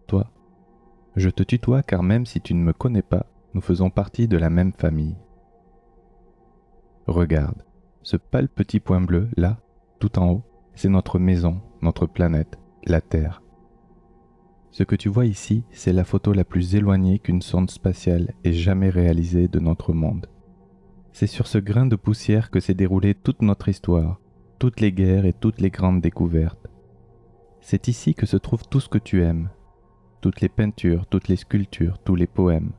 toi. Je te tutoie car même si tu ne me connais pas, nous faisons partie de la même famille. Regarde, ce pâle petit point bleu, là, tout en haut, c'est notre maison, notre planète, la Terre. Ce que tu vois ici, c'est la photo la plus éloignée qu'une sonde spatiale ait jamais réalisée de notre monde. C'est sur ce grain de poussière que s'est déroulée toute notre histoire, toutes les guerres et toutes les grandes découvertes. C'est ici que se trouve tout ce que tu aimes, toutes les peintures, toutes les sculptures, tous les poèmes.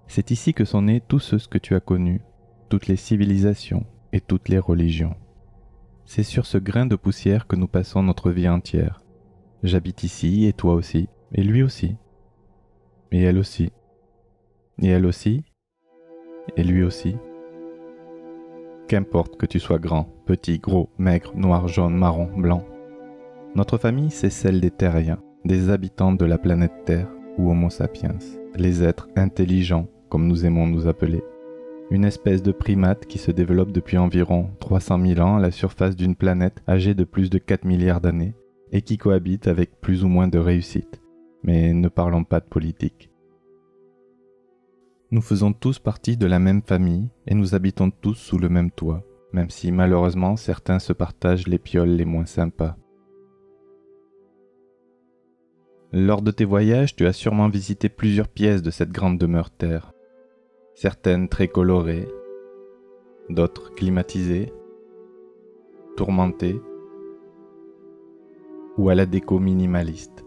C'est ici que sont nés tous ceux que tu as connus, toutes les civilisations et toutes les religions. C'est sur ce grain de poussière que nous passons notre vie entière. J'habite ici et toi aussi, et lui aussi, et elle aussi, et elle aussi, et lui aussi. Qu'importe que tu sois grand, petit, gros, maigre, noir, jaune, marron, blanc. Notre famille, c'est celle des terriens, des habitants de la planète Terre ou Homo sapiens, les êtres intelligents, comme nous aimons nous appeler. Une espèce de primate qui se développe depuis environ 300 000 ans à la surface d'une planète âgée de plus de 4 milliards d'années et qui cohabite avec plus ou moins de réussite. Mais ne parlons pas de politique. Nous faisons tous partie de la même famille et nous habitons tous sous le même toit, même si malheureusement certains se partagent les pioles les moins sympas. Lors de tes voyages, tu as sûrement visité plusieurs pièces de cette grande demeure Terre. Certaines très colorées, d'autres climatisées, tourmentées, ou à la déco minimaliste.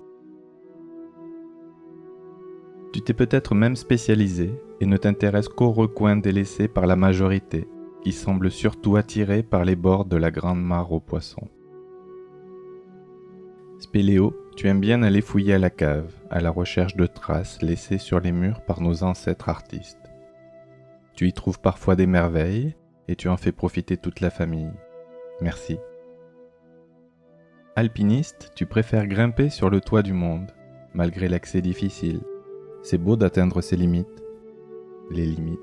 Tu t'es peut-être même spécialisé et ne t'intéresses qu'aux recoins délaissés par la majorité, qui semble surtout attirée par les bords de la grande mare aux poissons. Spéléo, tu aimes bien aller fouiller à la cave, à la recherche de traces laissées sur les murs par nos ancêtres artistes. Tu y trouves parfois des merveilles et tu en fais profiter toute la famille. Merci. Alpiniste, tu préfères grimper sur le toit du monde, malgré l'accès difficile. C'est beau d'atteindre ses limites. Les limites.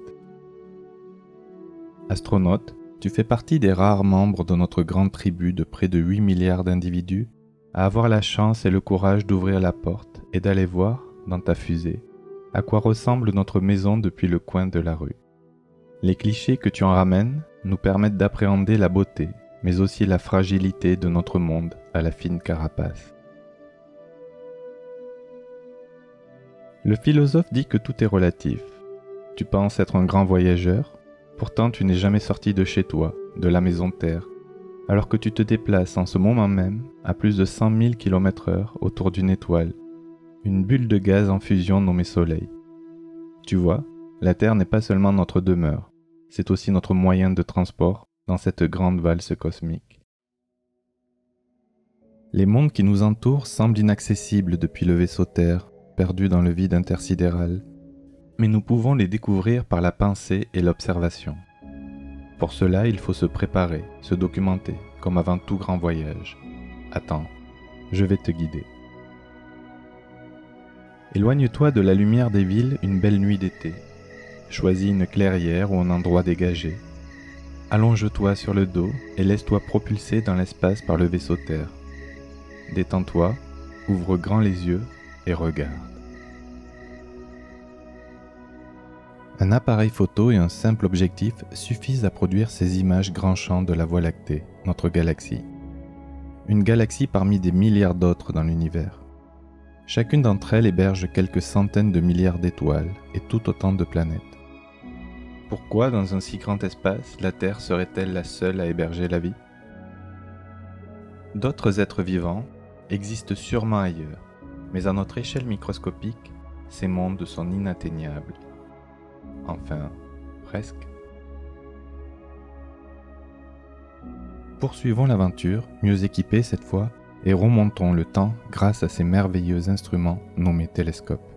Astronaute, tu fais partie des rares membres de notre grande tribu de près de 8 milliards d'individus à avoir la chance et le courage d'ouvrir la porte et d'aller voir, dans ta fusée, à quoi ressemble notre maison depuis le coin de la rue. Les clichés que tu en ramènes nous permettent d'appréhender la beauté, mais aussi la fragilité de notre monde à la fine carapace. Le philosophe dit que tout est relatif. Tu penses être un grand voyageur, pourtant tu n'es jamais sorti de chez toi, de la maison Terre, alors que tu te déplaces en ce moment même à plus de 100 000 km/h autour d'une étoile, une bulle de gaz en fusion nommée Soleil. Tu vois, la Terre n'est pas seulement notre demeure, c'est aussi notre moyen de transport dans cette grande valse cosmique. Les mondes qui nous entourent semblent inaccessibles depuis le vaisseau Terre, perdu dans le vide intersidéral, mais nous pouvons les découvrir par la pensée et l'observation. Pour cela, il faut se préparer, se documenter, comme avant tout grand voyage. Attends, je vais te guider. Éloigne-toi de la lumière des villes une belle nuit d'été. Choisis une clairière ou un endroit dégagé. Allonge-toi sur le dos et laisse-toi propulser dans l'espace par le vaisseau Terre. Détends-toi, ouvre grand les yeux et regarde. Un appareil photo et un simple objectif suffisent à produire ces images grand champ de la Voie lactée, notre galaxie. Une galaxie parmi des milliards d'autres dans l'univers. Chacune d'entre elles héberge quelques centaines de milliards d'étoiles et tout autant de planètes. Pourquoi, dans un si grand espace, la Terre serait-elle la seule à héberger la vie? D'autres êtres vivants existent sûrement ailleurs, mais à notre échelle microscopique, ces mondes sont inatteignables. Enfin, presque. Poursuivons l'aventure, mieux équipés cette fois, et remontons le temps grâce à ces merveilleux instruments nommés télescopes.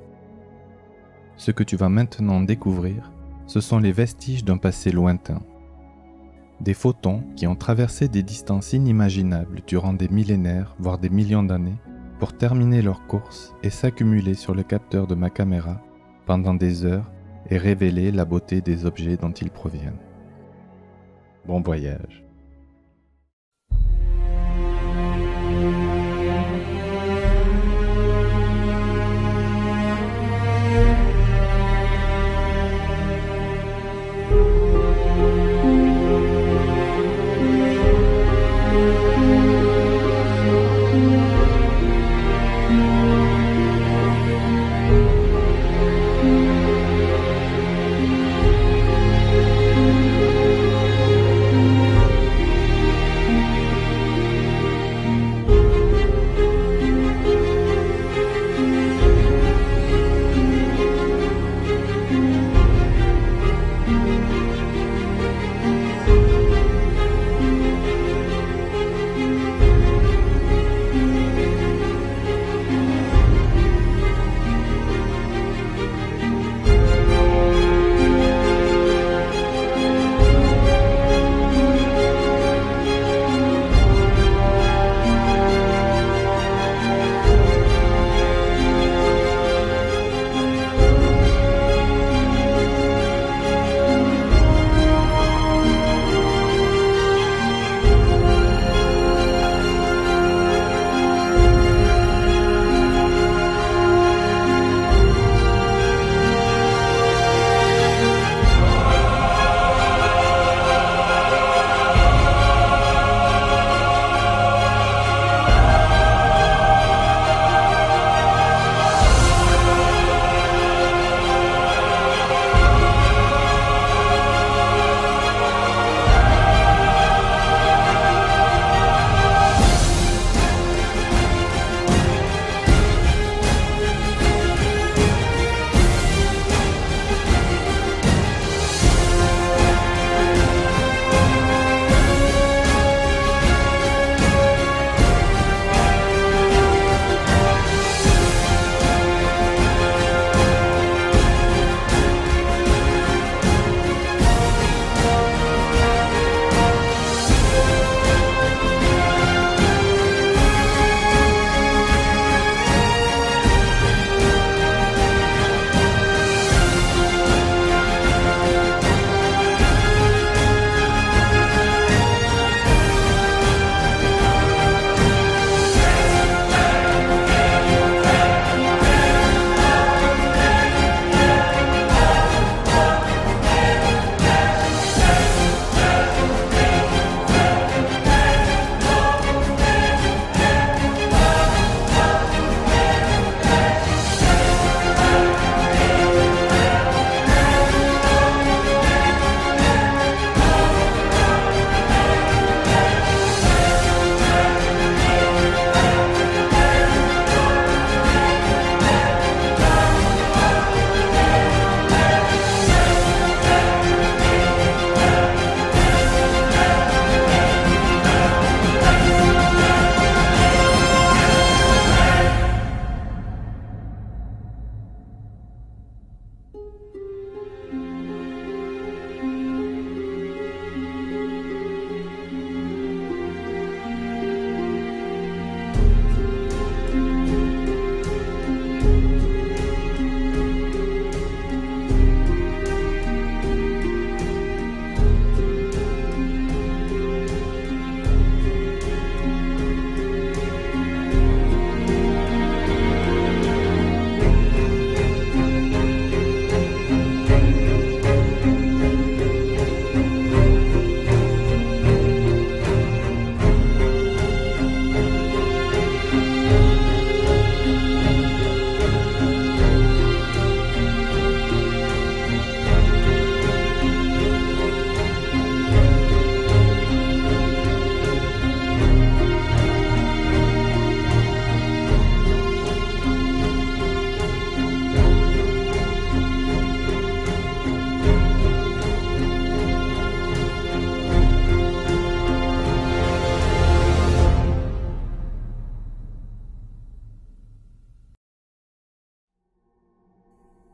Ce que tu vas maintenant découvrir, ce sont les vestiges d'un passé lointain. Des photons qui ont traversé des distances inimaginables durant des millénaires, voire des millions d'années, pour terminer leur course et s'accumuler sur le capteur de ma caméra pendant des heures et révéler la beauté des objets dont ils proviennent. Bon voyage.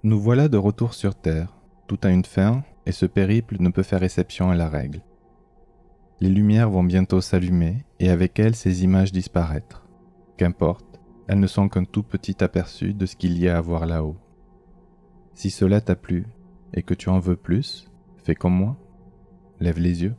Nous voilà de retour sur Terre. Tout a une fin et ce périple ne peut faire exception à la règle. Les lumières vont bientôt s'allumer et avec elles ces images disparaître. Qu'importe, elles ne sont qu'un tout petit aperçu de ce qu'il y a à voir là-haut. Si cela t'a plu et que tu en veux plus, fais comme moi. Lève les yeux.